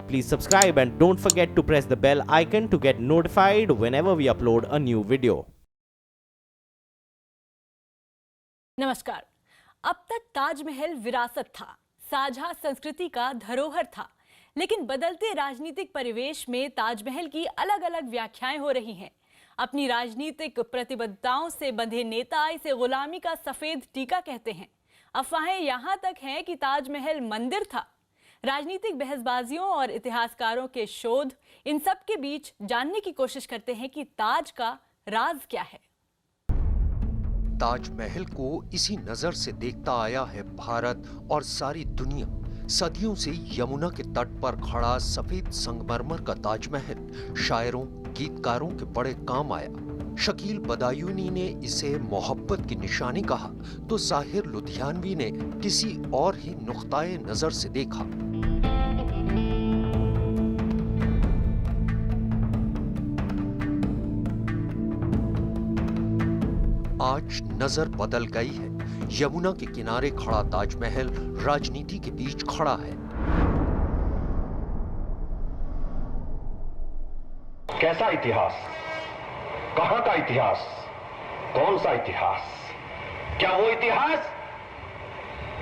Please subscribe and don't forget to press the bell icon to get notified whenever we upload a new video. नमस्कार। अब तक ताजमहल विरासत था, साझा संस्कृति का धरोहर था, लेकिन बदलते राजनीतिक परिवेश में ताजमहल की अलग अलग व्याख्याएं हो रही हैं। अपनी राजनीतिक प्रतिबद्धताओं से बंधे नेता इसे गुलामी का सफेद टीका कहते हैं। अफवाहें यहां तक हैं कि ताजमहल मंदिर था। राजनीतिक बहसबाजियों और इतिहासकारों के शोध इन सब के बीच जानने की कोशिश करते हैं कि ताज का राज क्या है। ताजमहल को इसी नजर से देखता आया है भारत और सारी दुनिया। सदियों से यमुना के तट पर खड़ा सफेद संगमरमर का ताजमहल शायरों, गीतकारों के बड़े काम आया। शकील बदायूनी ने इसे मोहब्बत की निशानी कहा तो जाहिर लुधियानवी ने किसी और ही नुक्ताए नजर से देखा। आज नजर बदल गई है। यमुना के किनारे खड़ा ताजमहल राजनीति के बीच खड़ा है। कैसा इतिहास? कहां का इतिहास? कौन सा इतिहास? क्या वो इतिहास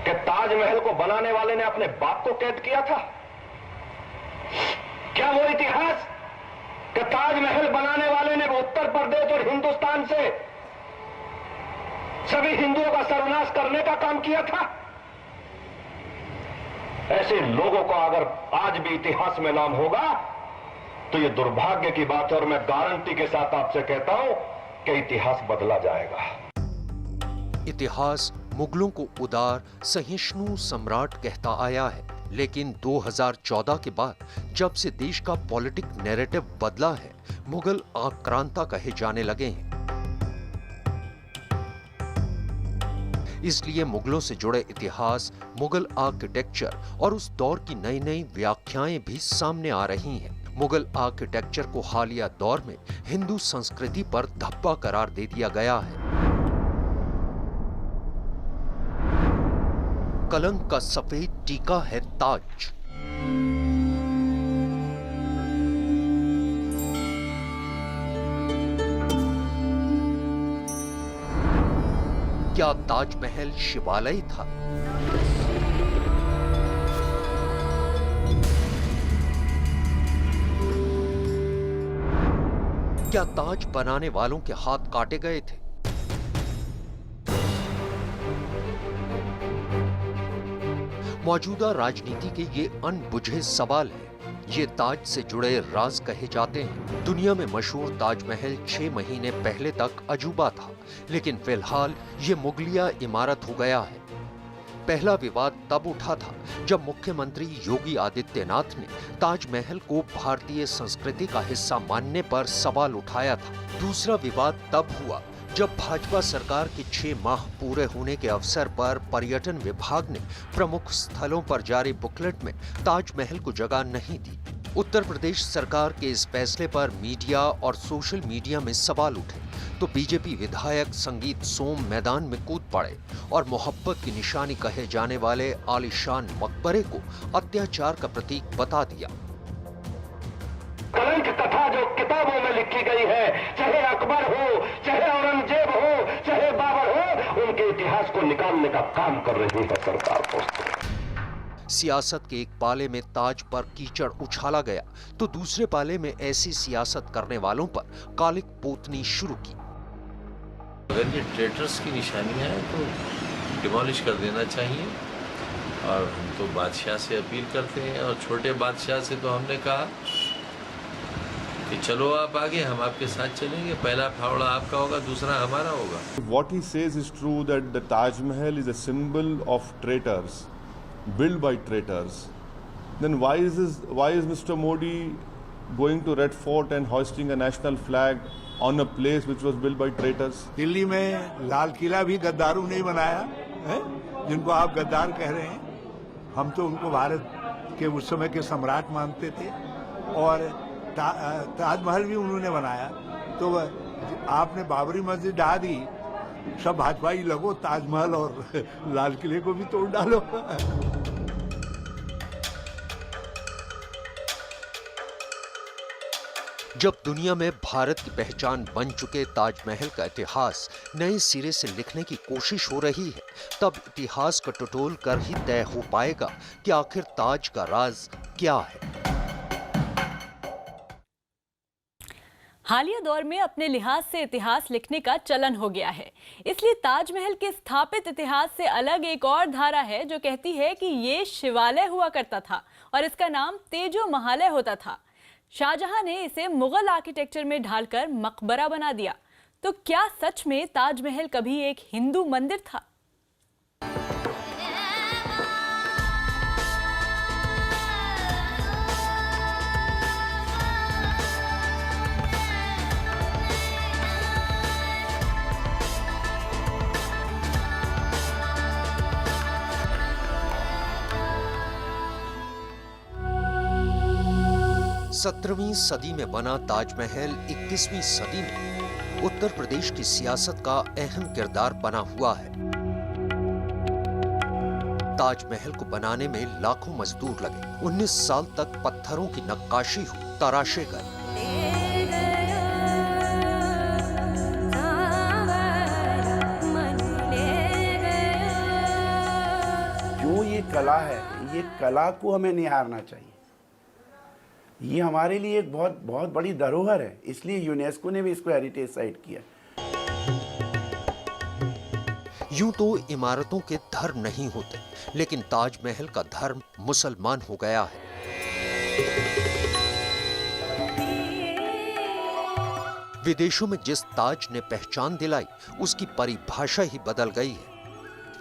कि ताजमहल को बनाने वाले ने अपने बाप को कैद किया था? क्या वो इतिहास कि ताजमहल बनाने वाले ने उत्तर प्रदेश और हिंदुस्तान से सभी हिंदुओं का सर्वनाश करने का काम किया था? ऐसे लोगों का अगर आज भी इतिहास में नाम होगा तो यह दुर्भाग्य की बात है और मैं गारंटी के साथ आपसे कहता हूं कि इतिहास बदला जाएगा। इतिहास मुगलों को उदार सहिष्णु सम्राट कहता आया है, लेकिन 2014 के बाद जब से देश का पॉलिटिक नैरेटिव बदला है, मुगल आक्रांता कहे जाने लगे हैं। इसलिए मुगलों से जुड़े इतिहास, मुगल आर्किटेक्चर और उस दौर की नई नई व्याख्याएं भी सामने आ रही हैं। मुगल आर्किटेक्चर को हालिया दौर में हिंदू संस्कृति पर धब्बा करार दे दिया गया है। कलंक का सफेद टीका है ताज। क्या ताजमहल शिवालय था? क्या ताज बनाने वालों के हाथ काटे गए थे? मौजूदा राजनीति के ये अनबुझे सवाल हैं। ये ताज से जुड़े राज कहे जाते हैं। दुनिया में मशहूर ताजमहल 6 महीने पहले तक अजूबा था, लेकिन फिलहाल ये मुगलिया इमारत हो गया है। पहला विवाद तब उठा था जब मुख्यमंत्री योगी आदित्यनाथ ने ताजमहल को भारतीय संस्कृति का हिस्सा मानने पर सवाल उठाया था। दूसरा विवाद तब हुआ जब भाजपा सरकार के 6 माह पूरे होने के अवसर पर पर्यटन विभाग ने प्रमुख स्थलों पर जारी बुकलेट में ताजमहल को जगह नहीं दी। उत्तर प्रदेश सरकार के इस फैसले पर मीडिया और सोशल मीडिया में सवाल उठे तो बीजेपी विधायक संगीत सोम मैदान में कूद पड़े और मोहब्बत की निशानी कहे जाने वाले आलीशान मकबरे को अत्याचार का प्रतीक बता दिया। कलंक कथा जो किताबों में लिखी गई है, चाहे अकबर हो, चाहे औरंगजेब हो, चाहे बाबर हो, उनके इतिहास को निकालने का काम कर रही है सरकार को। सियासत के एक पाले में ताज पर कीचड़ उछाला गया तो दूसरे पाले में ऐसी सियासत करने वालों पर कालिक पोतनी शुरू की। अगर ये ट्रेटर्स की निशानियां हैं तो डिमोलिश कर देना चाहिए। और हम तो बादशाह से अपील करते हैं और छोटे बादशाह से तो हमने कहा कि चलो आप आगे, हम आपके साथ चलेंगे। पहला फावड़ा आपका होगा, दूसरा हमारा होगा। What he says is true that the Taj Mahal is a symbol of traitors, built by traitors. Then why is Mr. Modi going to Red Fort and hoisting a national flag on a place which was built by traitors? Delhi में लाल किला भी गद्दारों ने बनाया है, जिनको आप गद्दार कह रहे हैं। हम तो उनको भारत के उस समय के सम्राट मानते थे और ताजमहल भी उन्होंने बनाया। तो आपने बाबरी मस्जिद ढा दी, सब भाजपाई लगो, ताजमहल और लाल किले को भी तोड़ डालो। जब दुनिया में भारत की पहचान बन चुके ताजमहल का इतिहास नए सिरे से लिखने की कोशिश हो रही है, तब इतिहास का टटोल कर ही तय हो पाएगा कि आखिर ताज का राज क्या है। हालिया दौर में अपने लिहाज से इतिहास लिखने का चलन हो गया है, इसलिए ताजमहल के स्थापित इतिहास से अलग एक और धारा है जो कहती है कि ये शिवालय हुआ करता था और इसका नाम तेजो महालय होता था। शाहजहां ने इसे मुगल आर्किटेक्चर में ढालकर मकबरा बना दिया। तो क्या सच में ताजमहल कभी एक हिंदू मंदिर था? सत्रहवीं सदी में बना ताजमहल 21वीं सदी में उत्तर प्रदेश की सियासत का अहम किरदार बना हुआ है। ताजमहल को बनाने में लाखों मजदूर लगे। 19 साल तक पत्थरों की नक्काशी हुई, तराशे गए। जो ये कला है, ये कला को हमें निहारना चाहिए। ये हमारे लिए एक बहुत बहुत बड़ी धरोहर है, इसलिए यूनेस्को ने भी इसको हेरिटेज साइट किया। यूं तो इमारतों के धर्म नहीं होते, लेकिन ताजमहल का धर्म मुसलमान हो गया है। विदेशों में जिस ताज ने पहचान दिलाई, उसकी परिभाषा ही बदल गई है।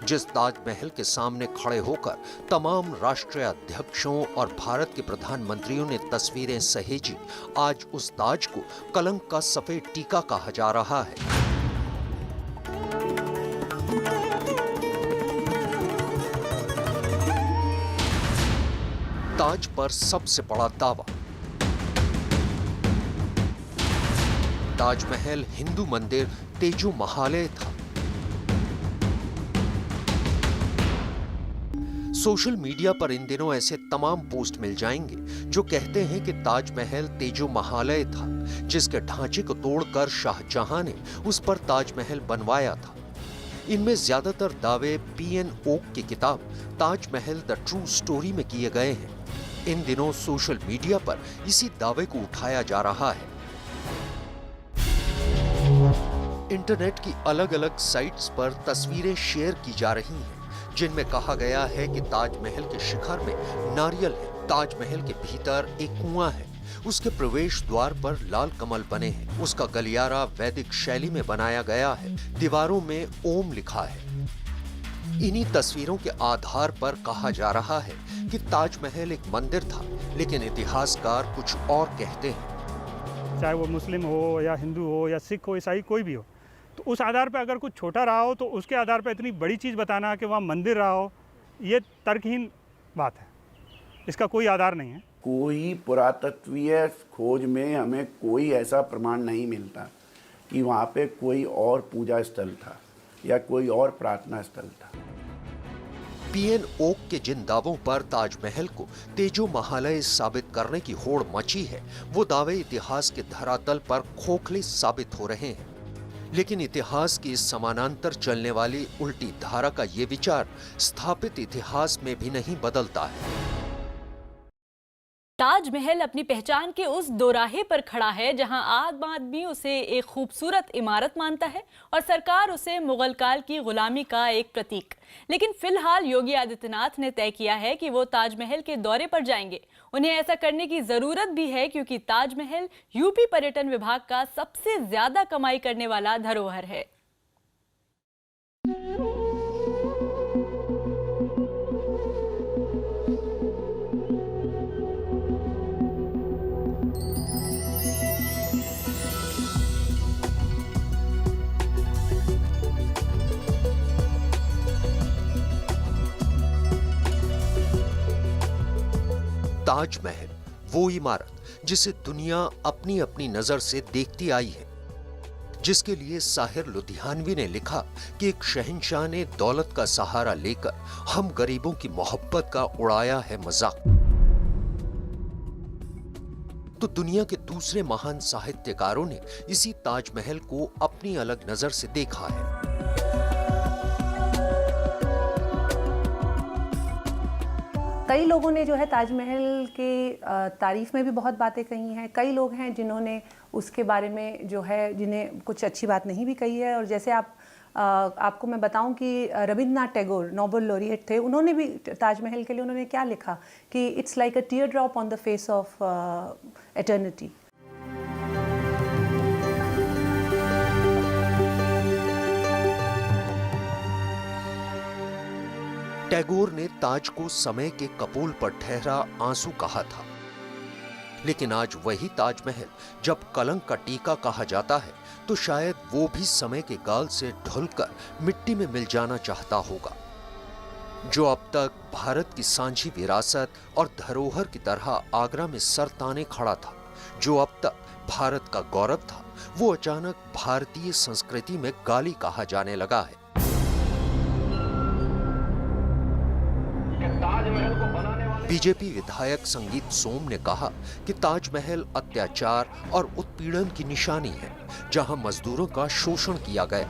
जिस ताजमहल के सामने खड़े होकर तमाम राष्ट्रीय अध्यक्षों और भारत के प्रधानमंत्रियों ने तस्वीरें सहेजी, आज उस ताज को कलंक का सफेद टीका कहा जा रहा है। ताज पर सबसे बड़ा दावा, ताजमहल हिंदू मंदिर तेजो महालय था। सोशल मीडिया पर इन दिनों ऐसे तमाम पोस्ट मिल जाएंगे जो कहते हैं कि ताजमहल तेजो महालय था, जिसके ढांचे को तोड़कर शाहजहां ने उस पर ताजमहल बनवाया था। इनमें ज्यादातर दावे पीएन ओक की किताब ताजमहल द ट्रू स्टोरी में किए गए हैं। इन दिनों सोशल मीडिया पर इसी दावे को उठाया जा रहा है। इंटरनेट की अलग-अलग साइट्स पर तस्वीरें शेयर की जा रही हैं, जिनमें कहा गया है कि ताजमहल के शिखर में नारियल है, ताजमहल के भीतर एक कुआं है, उसके प्रवेश द्वार पर लाल कमल बने हैं, उसका गलियारा वैदिक शैली में बनाया गया है, दीवारों में ओम लिखा है। इन्हीं तस्वीरों के आधार पर कहा जा रहा है कि ताजमहल एक मंदिर था, लेकिन इतिहासकार कुछ और कहते हैं। चाहे वो मुस्लिम हो या हिंदू हो या सिख हो, ईसाई कोई भी हो, तो उस आधार पर अगर कुछ छोटा रहा हो तो उसके आधार पर इतनी बड़ी चीज़ बताना कि वहाँ मंदिर रहा हो, ये तर्कहीन बात है। इसका कोई आधार नहीं है। कोई पुरातत्वीय खोज में हमें कोई ऐसा प्रमाण नहीं मिलता कि वहाँ पे कोई और पूजा स्थल था या कोई और प्रार्थना स्थल था। पीएन ओक के जिन दावों पर ताजमहल को तेजो महालय साबित करने की होड़ मची है, वो दावे इतिहास के धरातल पर खोखले साबित हो रहे हैं। लेकिन इतिहास की इस समानांतर चलने वाली उल्टी धारा का ये विचार स्थापित इतिहास में भी नहीं बदलता है। ताजमहल अपनी पहचान के उस दोराहे पर खड़ा है जहां आम आदमी उसे एक खूबसूरत इमारत मानता है और सरकार उसे मुगल काल की गुलामी का एक प्रतीक। लेकिन फिलहाल योगी आदित्यनाथ ने तय किया है कि वो ताजमहल के दौरे पर जाएंगे। उन्हें ऐसा करने की जरूरत भी है क्योंकि ताजमहल यूपी पर्यटन विभाग का सबसे ज्यादा कमाई करने वाला धरोहर है। ताजमहल वो इमारत जिसे दुनिया अपनी अपनी नजर से देखती आई है, जिसके लिए साहिर लुधियानवी ने लिखा कि एक शहंशाह ने दौलत का सहारा लेकर हम गरीबों की मोहब्बत का उड़ाया है मजाक। तो दुनिया के दूसरे महान साहित्यकारों ने इसी ताजमहल को अपनी अलग नजर से देखा है। कई लोगों ने जो है ताजमहल के तारीफ में भी बहुत बातें कही हैं। कई लोग हैं जिन्होंने उसके बारे में जो है जिन्हें कुछ अच्छी बात नहीं भी कही है। और जैसे आपको मैं बताऊं कि रविंद्रनाथ टैगोर नोबेल लॉरिएट थे, उन्होंने भी ताजमहल के लिए उन्होंने क्या लिखा कि it's like a tier drop on the face of eternity. Tagore ने ताज को समय के कपोल पर ठहरा आंसू कहा था, लेकिन आज वही ताजमहल जब कलंक का टीका कहा जाता है तो शायद वो भी समय के गाल से ढुलकर मिट्टी में मिल जाना चाहता होगा। जो अब तक भारत की सांझी विरासत और धरोहर की तरह आगरा में सर ताने खड़ा था, जो अब तक भारत का गौरव था, वो अचानक भारतीय संस्कृति में गाली कहा जाने लगा है। बीजेपी विधायक संगीत सोम ने कहा कि ताजमहल अत्याचार और उत्पीड़न की निशानी है, जहां मजदूरों का शोषण किया गया।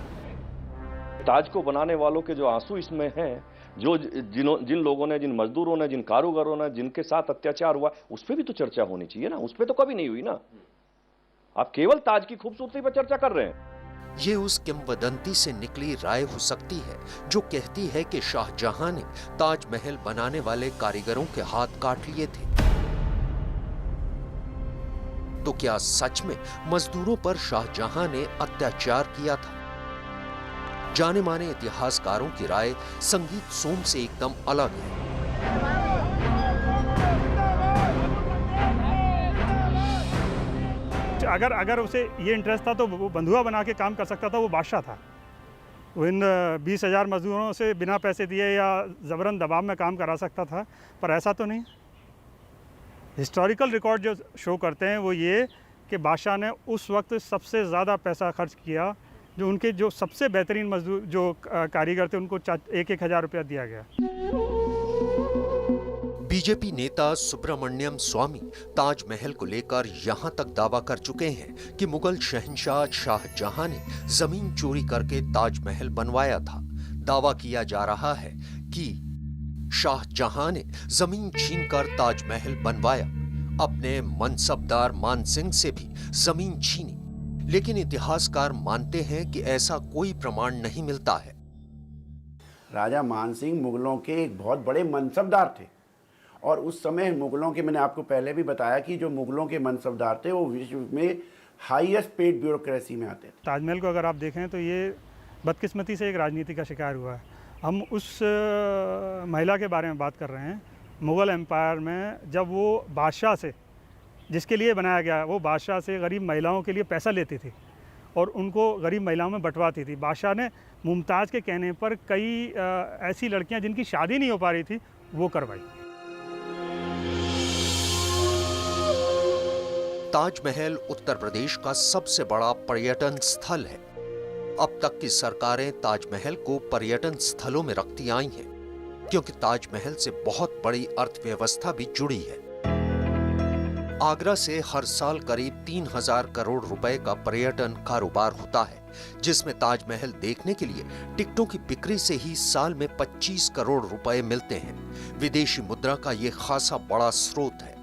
ताज को बनाने वालों के जो आंसू इसमें हैं, जिन लोगों ने, जिन मजदूरों ने, जिन कारीगरों ने, जिनके साथ अत्याचार हुआ, उस पर भी तो चर्चा होनी चाहिए ना। उस पर तो कभी नहीं हुई ना। आप केवल ताज की खूबसूरती पर चर्चा कर रहे हैं। ये उस किंवदंती से निकली राय हो सकती है जो कहती है कि शाहजहां ने ताजमहल बनाने वाले कारीगरों के हाथ काट लिए थे। तो क्या सच में मजदूरों पर शाहजहां ने अत्याचार किया था? जाने माने इतिहासकारों की राय संगीत सोम से एकदम अलग है। अगर उसे ये इंटरेस्ट था तो वो बंधुआ बना के काम कर सकता था, वो बादशाह था। वो इन 20,000 मजदूरों से बिना पैसे दिए या ज़बरन दबाव में काम करा सकता था, पर ऐसा तो नहीं। हिस्टोरिकल रिकॉर्ड जो शो करते हैं वो ये कि बादशाह ने उस वक्त सबसे ज़्यादा पैसा खर्च किया। जो उनके जो सबसे बेहतरीन मजदूर जो कारीगर थे उनको 1,000 रुपया दिया गया। बीजेपी नेता सुब्रमण्यम स्वामी ताजमहल को लेकर यहां तक दावा कर चुके हैं कि मुगल शहंशाह शाहजहां ने जमीन चोरी करके ताजमहल बनवाया था। दावा किया जा रहा है कि शाहजहां ने जमीन छीनकर ताजमहल बनवाया, अपने मनसबदार मानसिंह से भी जमीन छीनी। लेकिन इतिहासकार मानते हैं कि ऐसा कोई प्रमाण नहीं मिलता है। राजा मानसिंह मुगलों के एक बहुत बड़े मनसबदार थे और उस समय मुगलों के, मैंने आपको पहले भी बताया कि जो मुगलों के मनसबदार थे वो विश्व में हाईएस्ट पेड ब्यूरोक्रेसी में आते थे। ताजमहल को अगर आप देखें तो ये बदकिस्मती से एक राजनीति का शिकार हुआ है। हम उस महिला के बारे में बात कर रहे हैं। मुग़ल एम्पायर में जब वो बादशाह से, जिसके लिए बनाया गया, वो बादशाह से गरीब महिलाओं के लिए पैसा लेती थी और उनको गरीब महिलाओं में बंटवाती थी। बादशाह ने मुमताज़ के कहने पर कई ऐसी लड़कियां जिनकी शादी नहीं हो पा रही थी वो करवाई। ताजमहल उत्तर प्रदेश का सबसे बड़ा पर्यटन स्थल है। अब तक की सरकारें ताजमहल को पर्यटन स्थलों में रखती आई हैं, क्योंकि ताजमहल से बहुत बड़ी अर्थव्यवस्था भी जुड़ी है। आगरा से हर साल करीब 3,000 करोड़ रुपए का पर्यटन कारोबार होता है, जिसमें ताजमहल देखने के लिए टिकटों की बिक्री से ही साल में 25 करोड़ रुपए मिलते हैं। विदेशी मुद्रा का ये खासा बड़ा स्रोत है।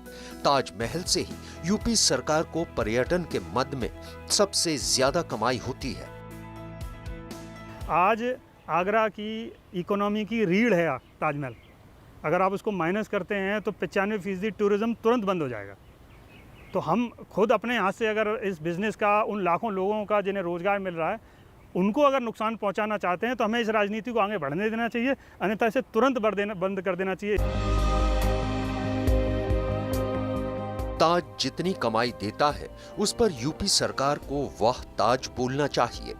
ताजमहल से ही यूपी सरकार को पर्यटन के मद में सबसे ज्यादा कमाई होती है। आज आगरा की इकोनॉमी की रीढ़ है ताजमहल। अगर आप उसको माइनस करते हैं तो 95% टूरिज्म तुरंत बंद हो जाएगा। तो हम खुद अपने हाथ से अगर इस बिज़नेस का, उन लाखों लोगों का जिन्हें रोज़गार मिल रहा है, उनको अगर नुकसान पहुंचाना चाहते हैं तो हमें इस राजनीति को आगे बढ़ने देना चाहिए, अन्यथा इसे तुरंत बंद कर देना चाहिए। ताज जितनी कमाई देता है उस पर यूपी सरकार को वाह ताज बोलना चाहिए।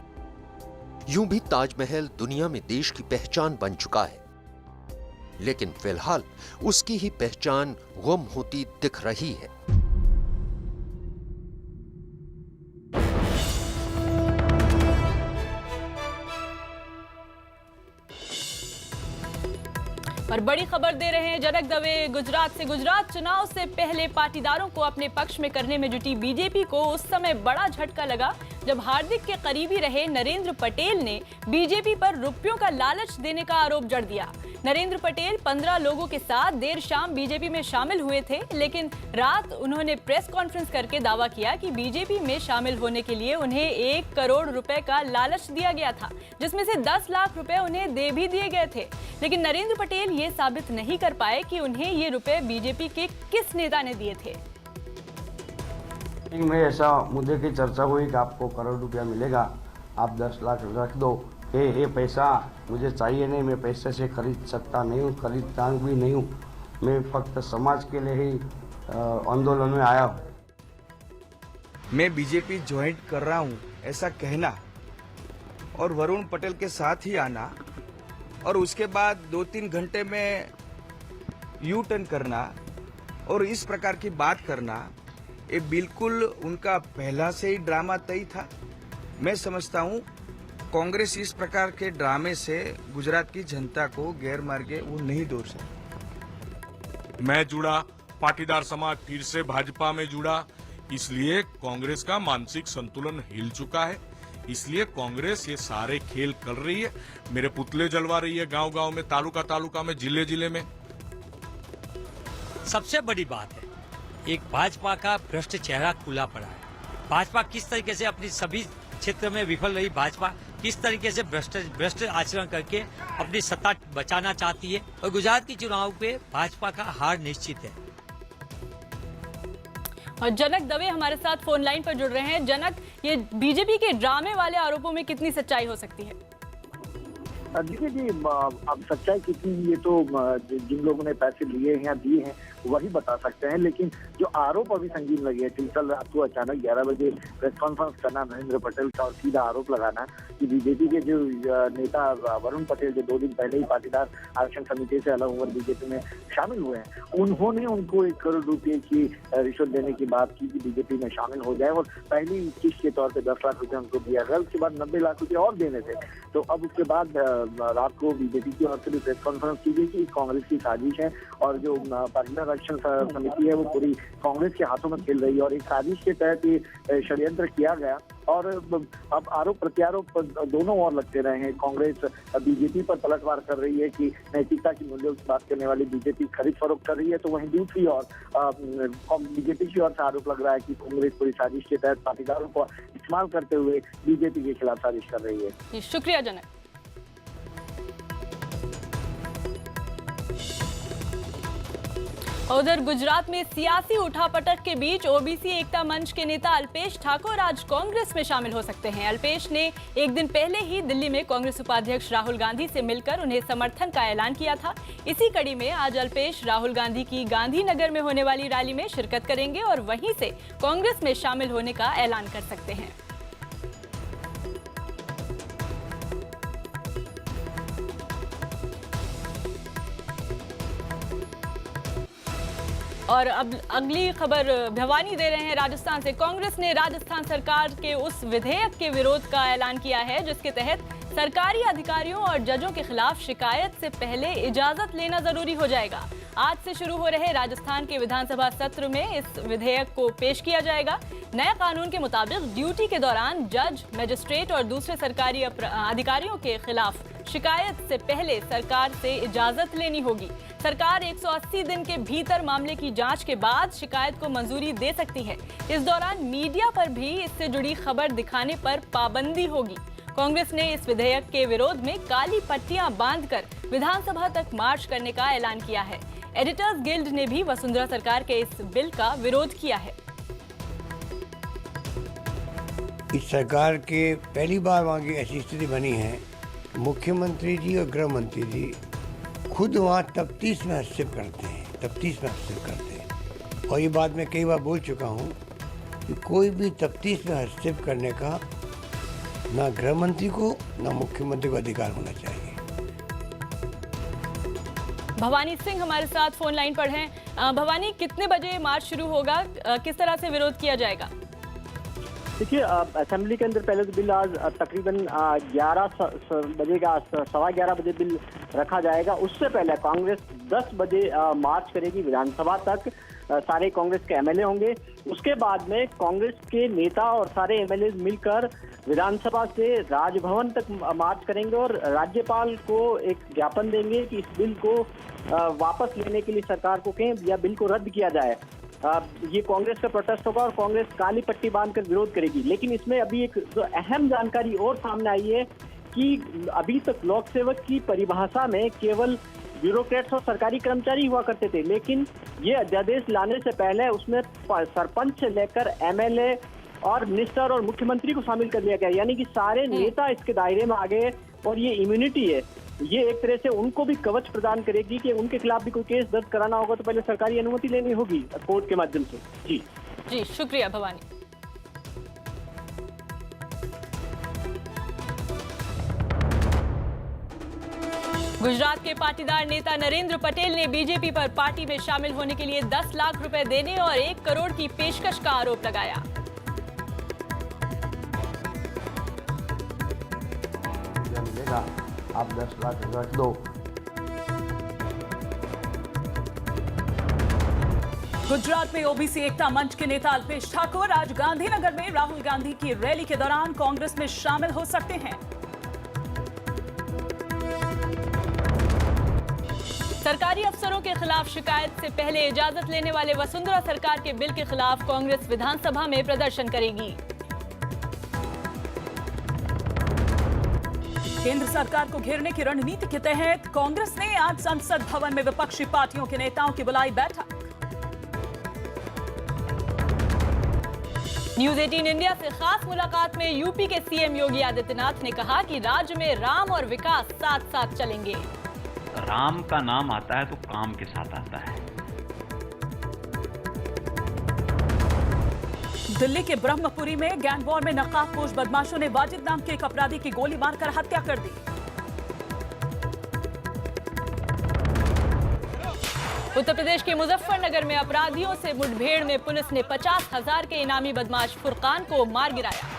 यूं भी ताजमहल दुनिया में देश की पहचान बन चुका है, लेकिन फिलहाल उसकी ही पहचान गुम होती दिख रही है। और बड़ी खबर दे रहे हैं जनक दवे गुजरात से। गुजरात चुनाव से पहले पाटीदारों को अपने पक्ष में करने में जुटी बीजेपी को उस समय बड़ा झटका लगा जब हार्दिक के करीबी रहे नरेंद्र पटेल ने बीजेपी पर रुपयों का लालच देने का आरोप जड़ दिया। नरेंद्र पटेल 15 लोगों के साथ देर शाम बीजेपी में शामिल हुए थे, लेकिन रात उन्होंने प्रेस कॉन्फ्रेंस करके दावा किया कि बीजेपी में शामिल होने के लिए उन्हें 1 करोड़ रुपए का लालच दिया गया था, जिसमें से 10 लाख रुपए उन्हें दे भी दिए गए थे। लेकिन नरेंद्र पटेल ये साबित नहीं कर पाए कि उन्हें ये रुपए बीजेपी के किस नेता ने दिए थे। में ऐसा मुद्दे की चर्चा हुई कि आपको करोड़ रुपया मिलेगा, आप 10 लाख रख दो। ये पैसा मुझे चाहिए नहीं, मैं पैसे से खरीद सकता नहीं हूँ, खरीदता भी नहीं हूँ। मैं फक्त समाज के लिए ही आंदोलन में आया हूँ। मैं बीजेपी ज्वाइन कर रहा हूँ ऐसा कहना और वरुण पटेल के साथ ही आना और उसके बाद 2-3 घंटे में यू टर्न करना और इस प्रकार की बात करना, ये बिल्कुल उनका पहला से ही ड्रामा तय था। मैं समझता हूँ कांग्रेस इस प्रकार के ड्रामे से गुजरात की जनता को गैर मार्गे वो नहीं दौड़ सकती। मैं जुड़ा, पाटीदार समाज फिर से भाजपा में जुड़ा, इसलिए कांग्रेस का मानसिक संतुलन हिल चुका है। इसलिए कांग्रेस ये सारे खेल कर रही है, मेरे पुतले जलवा रही है गांव-गांव में, तालुका में, जिले में। सबसे बड़ी बात है, एक भाजपा का भ्रष्ट चेहरा खुला पड़ा है। भाजपा किस तरीके से अपनी सभी क्षेत्र में विफल रही, भाजपा किस तरीके से भ्रष्ट आचरण करके अपनी सत्ता बचाना चाहती है, और गुजरात की चुनाव पे भाजपा का हार निश्चित है। और जनक दवे हमारे साथ फोन लाइन पर जुड़ रहे हैं। जनक, ये बीजेपी के ड्रामे वाले आरोपों में कितनी सच्चाई हो सकती है? देखिए जी, अब सच्चाई कितनी, ये तो जिन लोगों ने पैसे लिए हैं या दिए हैं वही बता सकते हैं। लेकिन जो आरोप अभी संगीन लगे हैं, कल रात को अचानक 11 बजे प्रेस कॉन्फ्रेंस करना नरेंद्र पटेल का और सीधा आरोप लगाना कि बीजेपी के जो नेता वरुण पटेल जो 2 दिन पहले ही पाटीदार आरक्षण समिति से अलग होकर बीजेपी में शामिल हुए हैं, उन्होंने उनको 1 करोड़ रुपये की रिश्वत देने की बात की कि बीजेपी में शामिल हो जाए, और पहली किस्त के तौर पर 10 लाख रुपये उनको दिया गया। उसके बाद 90 लाख रुपये और देने थे। तो अब उसके बाद रात को बीजेपी की ओर से भी प्रेस कॉन्फ्रेंस की गई कि कांग्रेस की साजिश है और जो पाटीदार आरक्षण समिति है वो पूरी कांग्रेस के हाथों में खेल रही है और एक साजिश के तहत ये षड्यंत्र किया गया। और अब आरोप प्रत्यारोप दोनों ओर लगते रहे हैं। कांग्रेस बीजेपी पर पलटवार कर रही है कि नैतिकता की मूल्यों की बात करने वाली बीजेपी खरीद फरोख्त कर रही है, तो वहीं दूसरी ओर बीजेपी की ओर से आरोप लग रहा है कि कांग्रेस पूरी साजिश के तहत पाटीदारों को इस्तेमाल करते हुए बीजेपी के खिलाफ साजिश कर रही है। शुक्रिया जनक। उधर गुजरात में सियासी उठापटक के बीच ओबीसी एकता मंच के नेता अल्पेश ठाकुर आज कांग्रेस में शामिल हो सकते हैं। अल्पेश ने एक दिन पहले ही दिल्ली में कांग्रेस उपाध्यक्ष राहुल गांधी से मिलकर उन्हें समर्थन का ऐलान किया था। इसी कड़ी में आज अल्पेश राहुल गांधी की गांधीनगर में होने वाली रैली में शिरकत करेंगे और वहीं से कांग्रेस में शामिल होने का ऐलान कर सकते हैं। और अब अगली खबर भवानी दे रहे हैं राजस्थान से। कांग्रेस ने राजस्थान सरकार के उस विधेयक के विरोध का ऐलान किया है जिसके तहत सरकारी अधिकारियों और जजों के खिलाफ शिकायत से पहले इजाजत लेना जरूरी हो जाएगा। आज से शुरू हो रहे राजस्थान के विधानसभा सत्र में इस विधेयक को पेश किया जाएगा। नए कानून के मुताबिक ड्यूटी के दौरान जज, मजिस्ट्रेट और दूसरे सरकारी अधिकारियों के खिलाफ शिकायत से पहले सरकार से इजाजत लेनी होगी। सरकार 180 दिन के भीतर मामले की जांच के बाद शिकायत को मंजूरी दे सकती है। इस दौरान मीडिया पर भी इससे जुड़ी खबर दिखाने पर पाबंदी होगी। कांग्रेस ने इस विधेयक के विरोध में काली पट्टियां बांधकर विधानसभा तक मार्च करने का ऐलान किया है। एडिटर्स गिल्ड ने भी वसुंधरा सरकार के इस बिल का विरोध किया है। इस सरकार के पहली बार वहाँ की ऐसी स्थिति बनी है, मुख्यमंत्री जी और गृह मंत्री जी खुद वहाँ तफ्तीश में हस्तक्षेप करते हैं। और ये बात मैं कई बार बोल चुका हूँ कि कोई भी तफ्तीश में हस्तक्षेप करने का ना गृह मंत्री को ना मुख्यमंत्री को अधिकार होना चाहिए। भवानी सिंह हमारे साथ फोन लाइन पर हैं। भवानी, कितने बजे मार्च शुरू होगा, किस तरह से विरोध किया जाएगा? देखिए, असेंबली के अंदर पहले तो बिल आज तकरीबन 11 बजे का 11:15 बजे बिल रखा जाएगा। उससे पहले कांग्रेस 10 बजे मार्च करेगी विधानसभा तक। सारे कांग्रेस के एमएलए होंगे। उसके बाद में कांग्रेस के नेता और सारे एमएलए मिलकर विधानसभा से राजभवन तक मार्च करेंगे और राज्यपाल को एक ज्ञापन देंगे कि इस बिल को वापस लेने के लिए सरकार को कहें या बिल को रद्द किया जाए। ये कांग्रेस का प्रोटेस्ट होगा और कांग्रेस काली पट्टी बांधकर विरोध करेगी। लेकिन इसमें अभी एक जो अहम जानकारी और सामने आई है कि अभी तक लोक सेवक की परिभाषा में केवल ब्यूरोक्रेट्स और सरकारी कर्मचारी हुआ करते थे, लेकिन ये अध्यादेश लाने से पहले उसमें सरपंच से लेकर एमएलए और मिनिस्टर और मुख्यमंत्री को शामिल कर लिया गया, यानी कि सारे नेता इसके दायरे में आ गए। और ये इम्यूनिटी है, ये एक तरह से उनको भी कवच प्रदान करेगी कि उनके खिलाफ भी कोई केस दर्ज कराना होगा तो पहले सरकारी अनुमति लेनी होगी कोर्ट के माध्यम से। जी शुक्रिया भवानी। गुजरात के पाटीदार नेता नरेंद्र पटेल ने बीजेपी पर पार्टी में शामिल होने के लिए 10 लाख रुपए देने और 1 करोड़ की पेशकश का आरोप लगाया। मिलेगा, आप 10 लाख रख दो। गुजरात में ओबीसी एकता मंच के नेता अल्पेश ठाकुर आज गांधीनगर में राहुल गांधी की रैली के दौरान कांग्रेस में शामिल हो सकते हैं। सरकारी अफसरों के खिलाफ शिकायत से पहले इजाजत लेने वाले वसुंधरा सरकार के बिल के खिलाफ कांग्रेस विधानसभा में प्रदर्शन करेगी। केंद्र सरकार को घेरने की रणनीति के तहत कांग्रेस ने आज संसद भवन में विपक्षी पार्टियों के नेताओं की बुलाई बैठक। न्यूज 18 इंडिया से खास मुलाकात में यूपी के सीएम योगी आदित्यनाथ ने कहा कि राज्य में राम और विकास साथ साथ चलेंगे। राम का नाम आता है तो काम के साथ आता है। दिल्ली के ब्रह्मपुरी में गैंग वॉर में नकाबपोश बदमाशों ने वाजिद नाम के एक अपराधी की गोली मारकर हत्या कर दी। उत्तर प्रदेश के मुजफ्फरनगर में अपराधियों से मुठभेड़ में पुलिस ने 50,000 के इनामी बदमाश फुरकान को मार गिराया।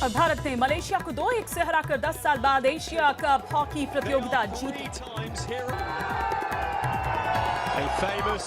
और भारत ने मलेशिया को 2-1 से हराकर 10 साल बाद एशिया कप हॉकी प्रतियोगिता जीती। A famous